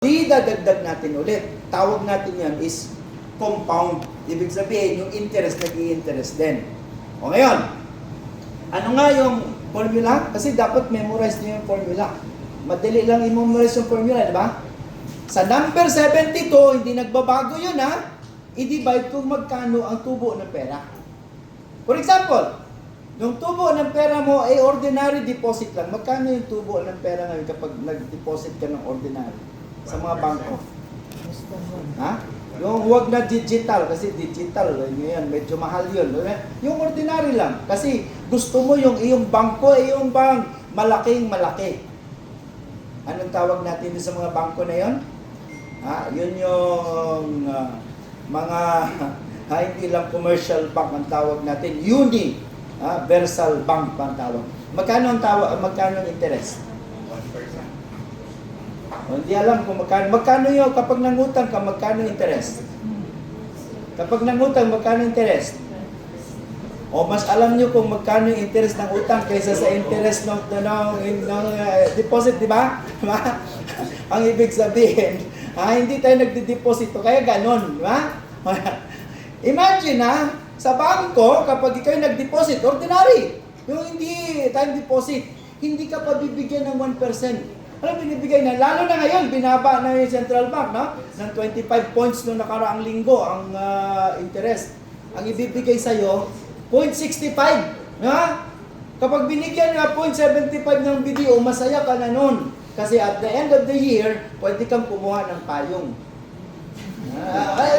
Di dadagdag natin ulit. Tawag natin yan is compound. Ibig sabihin, yung interest, nag-i-interest din. O ngayon, ano nga yung formula? Kasi dapat memorize niyo yung formula. Madali lang i-memorize yung formula, di ba? Sa number 72, hindi nagbabago yun, ha? I-divide kung magkano ang tubo ng pera. For example, yung tubo ng pera mo ay ordinary deposit lang. Magkano yung tubo ng pera ngayon kapag nag-deposit ka ng ordinary sa mga bangko? Ha? Yung huwag na digital, kasi digital, ngayon, medyo mahal yun. Yung ordinary lang, kasi gusto mo yung iyong bangko ay yung malaking malaki. Anong tawag natin sa mga bangko na yon? Ha? Yun yung mga hindi lang commercial bank ang tawag natin, universal bank ang tawag. Magkano ang interest? 1%. Hindi alam kung magkano yun kapag nangutang ka, magkano interest? Kapag nangutang, magkano interest? O mas alam nyo kung magkano yung interest ng utang kaysa sa interest ng deposit, di ba? Ang ibig sabihin, hindi tayo nagde-deposito, kaya ganon, di ba? Imagine sa bangko, kapag ikaw nag-deposit, ordinary, yung hindi time deposit, hindi ka pa bibigyan ng 1%. Alam, binibigay na, lalo na ngayon, binaba na yung central bank, no? Ng 25 points noong nakaraang linggo ang interest. Ang ibibigay sa'yo, 0.65. Ha? Kapag binigyan nga 0.75 ng BDO, masaya ka na nun. Kasi at the end of the year, pwede kang kumuha ng payong.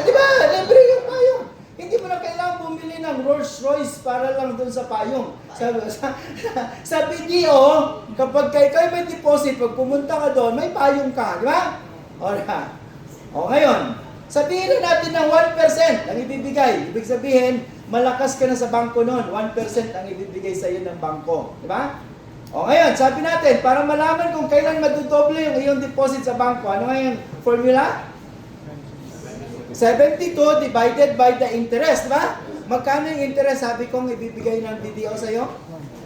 Di ba? Libre yung payong. Hindi mo na kailangan bumili ng Rolls Royce para lang dun sa payong. Sa BDO, kapag kayo may deposit, pag pumunta ka doon, may payong ka. Di ba? O ngayon, sabihin na natin ng 1% ang ibibigay. Ibig sabihin, malakas ka na sa bangko noon. 1% ang ibibigay sa iyo ng bangko. Di ba? O ngayon, sabi natin, para malaman kung kailan madudoble yung iyong deposit sa bangko, ano nga yung formula? 72 divided by the interest, di ba? Magkano yung interest? Sabi kong ibibigay ng BDO sa iyo?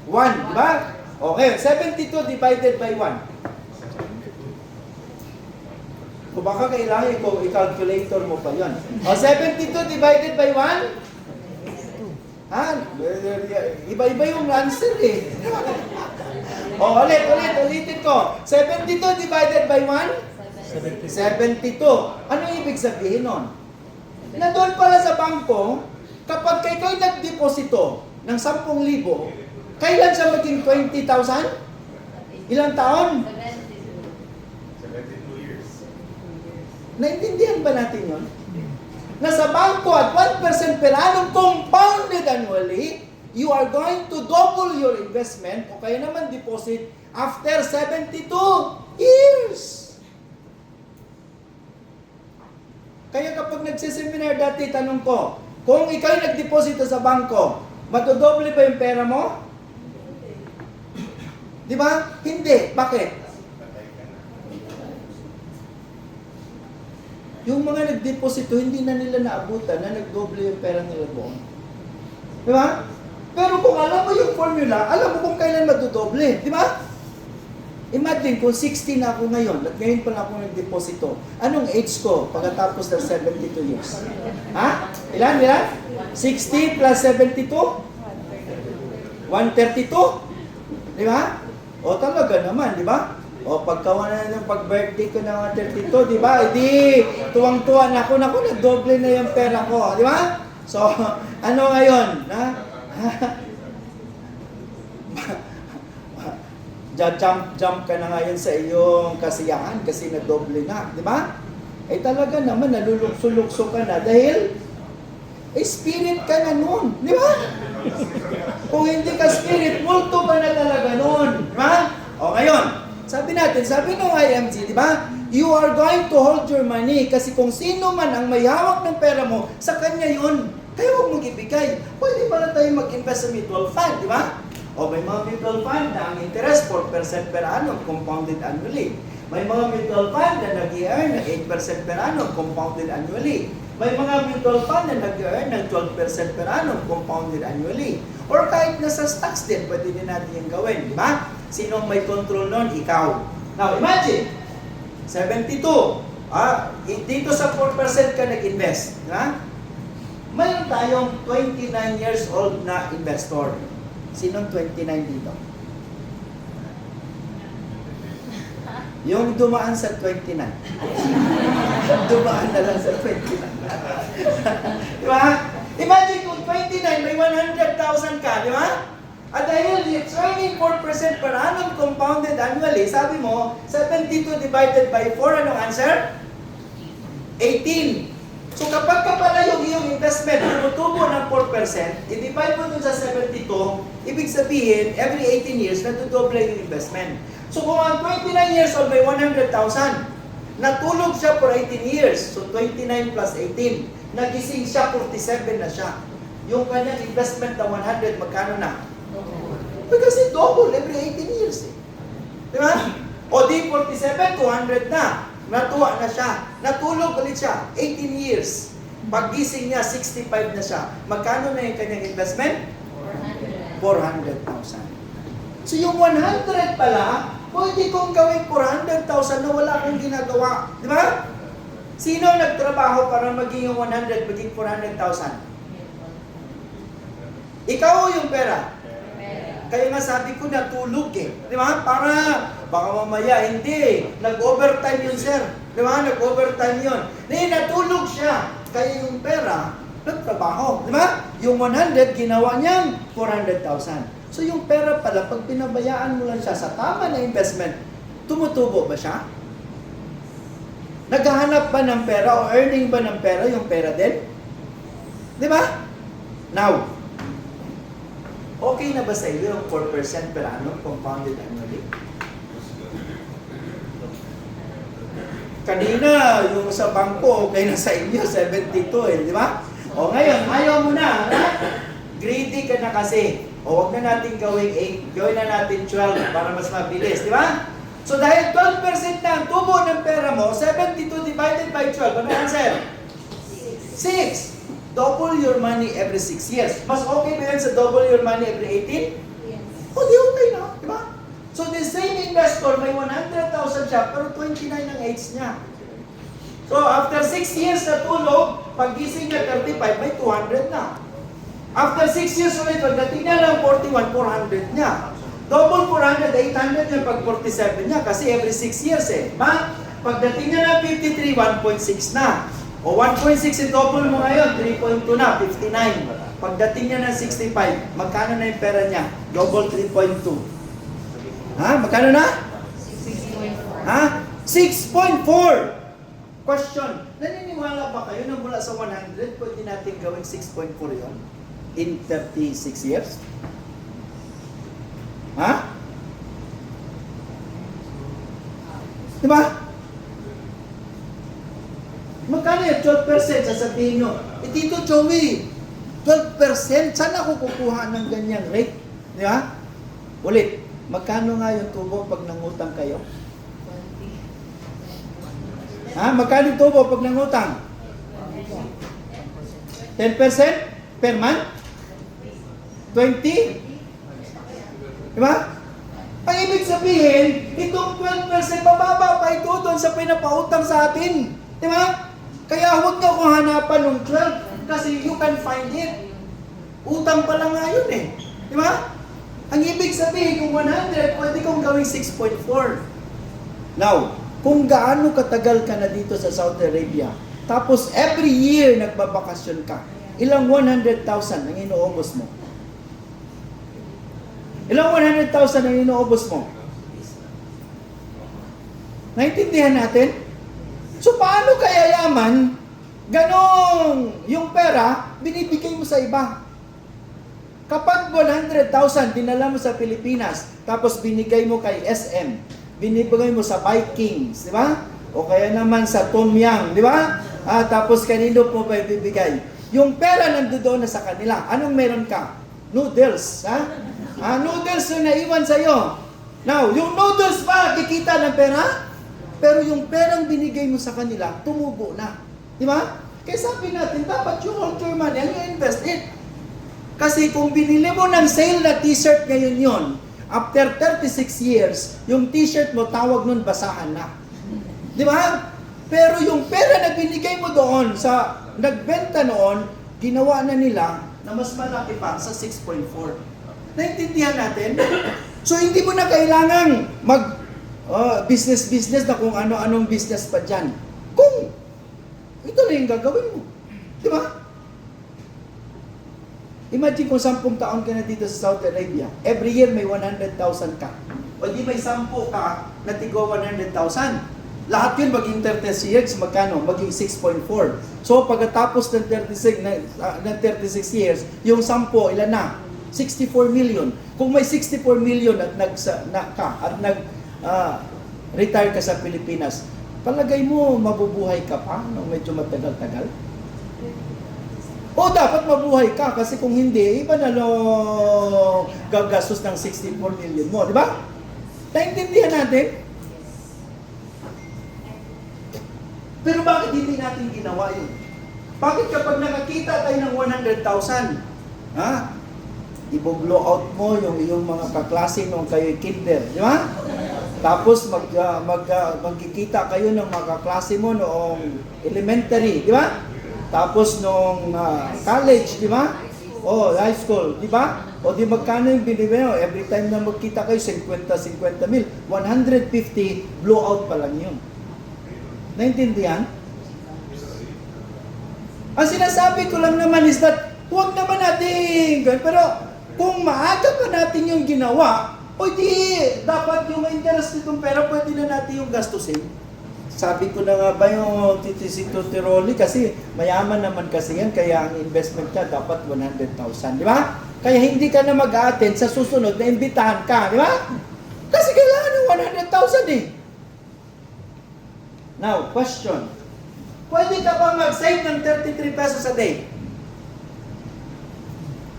1, di ba? Okay, 72 divided by 1. O baka kailangan i-calculator mo pa yun. O 72 divided by 1? Iba-iba yung answer eh. O ulitin ko. 72 divided by 1? 72. Ano ibig sabihin nun? Na doon pala sa bangko, kapag kayo nag-deposito ng 10,000, kailan siya maging 20,000? Ilang taon? 72 years. Naintindihan ba natin yun? Na sa bangko at 1% per annum compounded annually, you are going to double your investment o kaya naman deposit after 72 years. Kaya kapag nagsiseminar dati, tanong ko, kung ikaw nagdeposito sa bangko, madodoble ba yung pera mo? Di ba? Hindi. Bakit? Yung mga nagdeposito, hindi na nila naabutan na nagdoble yung pera nila doon. Di ba? Pero kung alam mo yung formula, alam mo kung kailan madodoble. Di ba? Imagine kung 60 na ako ngayon, at ngayon pa lang ako nagdeposito. Anong age ko pagkatapos ng 72 years? Ha? Ilan? 60 plus 72? 132? Di ba? O talaga naman, di ba? O pagkawalan ng pag-birthday ko ng 132, di ba? Hindi, tuwang-tuwa na ako, nagdoble na yung pera ko, di ba? So, ano ngayon? Jump ka na ngayon sa iyong kasiyahan kasi nadoble na, di ba? Eh talaga naman, nalulukso-lukso ka na dahil spirit ka na nun, di ba? Kung hindi ka spirit, multo ka na talaga nun, di ba? O ngayon, sabi ng IMG, di ba? You are going to hold your money kasi kung sino man ang may hawak ng pera mo, sa kanya yun. Kaya huwag mong ibigay. Pwede pala tayo mag-invest sa mutual fund, di ba? O may mga mutual fund na ang interest 4% per annum compounded annually. May mga mutual fund na nag-i-earn ng 8% per annum compounded annually. May mga mutual fund na nag-i-earn ng 12% per annum compounded annually. Or kahit nasa stocks din, pwede din natin yung gawin, di ba? Sinong may control nun? Ikaw. Now, imagine, 72 Dito sa 4% ka nag-invest. Ha? Mayroon tayong 29 years old na investor. Sinong 29 dito? Yung dumaan sa 29. Dumaan na lang sa 29. Di ba? Imagine kung 29, may 100,000 ka, di ba? At dahil it's earning 4% per annum compounded annually, sabi mo, 72 divided by 4, anong answer? 18. So kapag ka pala yung iyong investment, tumutubo ng 4%, i-divide mo dun sa 72, ibig sabihin, every 18 years, natudoble yung investment. So kung ang 29 years old may 100,000, natulog siya for 18 years, so 29 plus 18, nagising siya, 47 na siya. Yung kanyang investment na 100, magkano na? Kasi double every 18 years. Di ba? O di 47, 200 na. Natuwa na siya. Natulog ulit siya, 18 years. Paggising niya, 65 na siya. Magkano na yung kanyang investment? 400,000. So yung 100 pala, pwede kong gawin 400,000 na wala akong ginagawa. Di ba? Sino nagtrabaho para maging yung 100, maging 400,000? Ikaw o yung pera? Kaya nga sabi ko natulog eh. Di ba? Para, baka mamaya, hindi. Nag-overtime yun, sir. Di ba? Nag-overtime yun. Natulog siya. Kaya yung pera, nagtrabaho. Di ba? Yung 100, ginawa niyang 400,000. So yung pera pala, pag pinabayaan mo lang siya sa tama na investment, tumutubo ba siya? Naghahanap ba ng pera o earning ba ng pera yung pera din? Di ba? Now, okay na ba sa iyo yung 4% per annum compounded annually? Kanina, yung sa bangko, okay na sa inyo, 72 di ba? O ngayon, ayaw mo na, ha? Greedy ka na kasi. O wag na natin gawing 8, gawin na natin 12 para mas mabilis, di ba? So dahil 12% na ang tubo ng pera mo, 72 divided by 12, ano answer? 6. Double your money every 6 years. Mas okay ba yan sa double your money every 18? Yes. O di okay na, di ba? So the same investor, may 100,000 siya, pero 29 ang age niya. So after 6 years na tulog, pag-gising niya 35, may 200 na. After 6 years ulit, pagdating niya ng 41, 400 niya. Double 400, 800 niya pag 47 niya, kasi every 6 years eh. Ma, pagdating niya ng 53, 1.6 na. O 1.6 i-double mo ngayon, 3.2 na, 59. Pagdating niya ng 65, magkano na yung pera niya? Double 3.2. Ha? Magkano na? 6.4. Ha? 6.4! Question, naniniwala ba kayo na mula sa 100, pwede natin gawing 6.4 yun? In 36 years? Ha? Diba? Magkano yung 12%? Sasabihin nyo, Tito Joey, 12%? Saan ako kukuha ng ganyang rate? Diba? Ulit, magkano nga yung tubo pag nangutang kayo? Ha? Magkano yung tubo pag nangutang? 10% per month? 20? Diba? Ang ibig sabihin, itong 12% mababa pa ito doon sa pinapautang sa atin. Diba? Kaya huwag niyo kung hanapan ng 12 kasi you can find it. Utang pa lang nga yun eh. Diba? Ang ibig sabihin, kung 100, pwede kong gawing 6.4. Now, kung gaano katagal ka na dito sa Saudi Arabia, tapos every year nagbabakasyon ka, ilang 100,000 ang inuubos mo? Ilang 100,000 ang inuubos mo? Naintindihan natin? So paano kaya yaman, ganong yung pera, binibigay mo sa iba? Kapag 100,000 dinala mo sa Pilipinas, tapos binigay mo kay SM, binibigay mo sa Vikings, di ba? O kaya naman sa Tom Yum, di ba? Tapos kanino po ba ibibigay? Yung pera nandoon na sa kanila. Anong meron ka? Noodles, ha? Noodles yung naiwan sa'yo. Now, yung noodles pa, kikita ng pera? Pero yung perang binigay mo sa kanila, tumubo na. Di ba? Kaya sabi natin, dapat you hold your money and you invest it. Kasi kung binili mo ng sale na t-shirt ngayon yon, after 36 years, yung t-shirt mo, tawag nun, basahan na. Di ba? Pero yung pera na binigay mo doon sa nagbenta noon, ginawa na nila na mas malaki pa sa 6.4. Naintindihan natin? So hindi mo na kailangang mag business na kung ano-anong business pa dyan. Kung ito na yung gagawin mo. Di ba? Imagine kung 10 taon ka na dito sa Saudi Arabia. Every year may 100,000 ka. O di may 10 ka na tigo 100,000. Lahat yun maging 36 years, magkano? Maging 6.4. So pagkatapos ng 36 years, yung 10, ilan na? 64 million. Kung may 64 million at retire ka sa Pilipinas, palagay mo mabubuhay ka pa nung medyo matagal-tagal? O dapat mabuhay ka kasi kung hindi, iba na gagastos ng 64 million mo, di ba? Naintindihan natin? Pero bakit hindi natin ginawa yun? Bakit kapag nakakita tayo ng 100,000, i-blow out mo yung iyong mga kaklase nung kayo'y kinder, di ba? Tapos magkikita kayo ng mga kaklase mo noong elementary, di ba? Tapos nung college, di ba? O high school, di ba? O di magkano yung binibigay mo? Every time na magkita kayo, 50 mil, 150, blow out pa lang yun. Naintindihan? Ang sinasabi ko lang naman is that huwag naman natin, pero kung maaga pa natin yung ginawa, o di, dapat yung interest nitong pera, pwede na natin yung gastusin. Sabi ko na nga ba yung si Tutiroli, kasi mayaman naman kasi yan, kaya ang investment ka dapat 100,000, di ba? Kaya hindi ka na mag-a-attend sa susunod na imbitahan ka, di ba? Kasi kailangan ng 100,000 eh. Now, question. Pwede ka bang mag-save ng 33 pesos a day?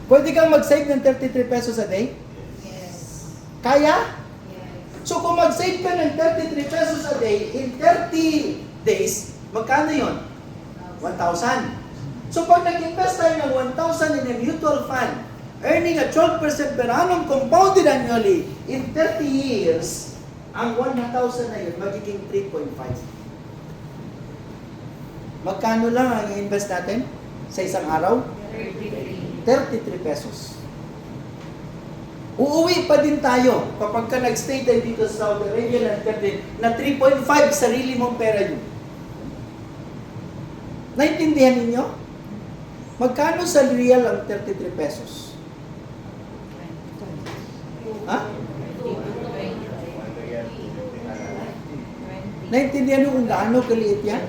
Pwede kang mag-save ng 33 pesos a day? Yes. Kaya? Yes. So kung mag-save ka ng 33 pesos a day, in 30 days, magkano yun? 1,000. So pag nag-invest tayo ng 1,000 in a mutual fund, earning a 12% per annum compounded annually, in 30 years, ang 1,000 na yun magiging 3.5. Magkano lang ang i-invest natin sa isang araw? 33 pesos. Uuwi pa din tayo kapag ka nag-stay tayo dito sa Saudi Arabia na 3.5 sarili mong pera yun. Naintindihan ninyo? Magkano sa real ang 33 pesos? Ha? Naintindihan nyo kung gaano kaliit yan?